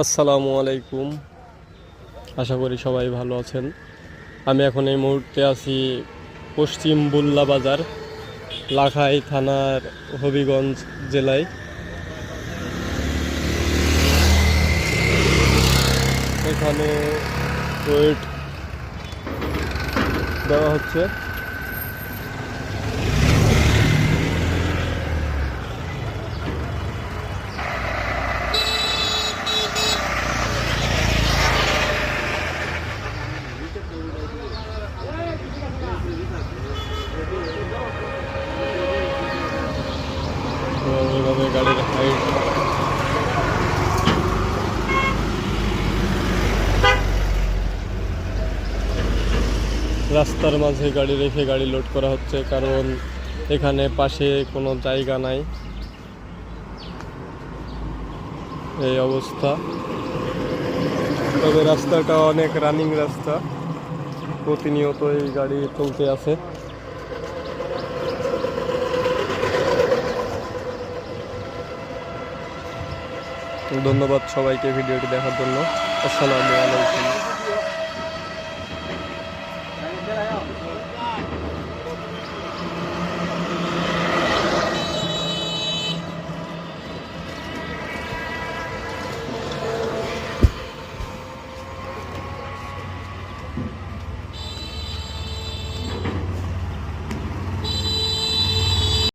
আসসালামু আলাইকুম। আশা করি সবাই ভালো আছেন। আমি এখন এই মুহূর্তে আছি পশ্চিম বুল্লা বাজার, লাখাই থানার, হবিগঞ্জ জেলায়। এখানে ওয়েট দেওয়া হচ্ছে। এভাবে গাড়ির হাইট রাস্তার মাঝে গাড়ি রেখে গাড়ি লোড করা হচ্ছে, কারণ এখানে পাশে কোনো জায়গা নাই। এই অবস্থা। তবে রাস্তাটা অনেক রানিং রাস্তা, প্রতিনিয়ত এই গাড়ি চলতে আছে। ধন্যবাদ সবাইকে ভিডিওটি দেখার জন্য। আসসালামু আলাইকুম।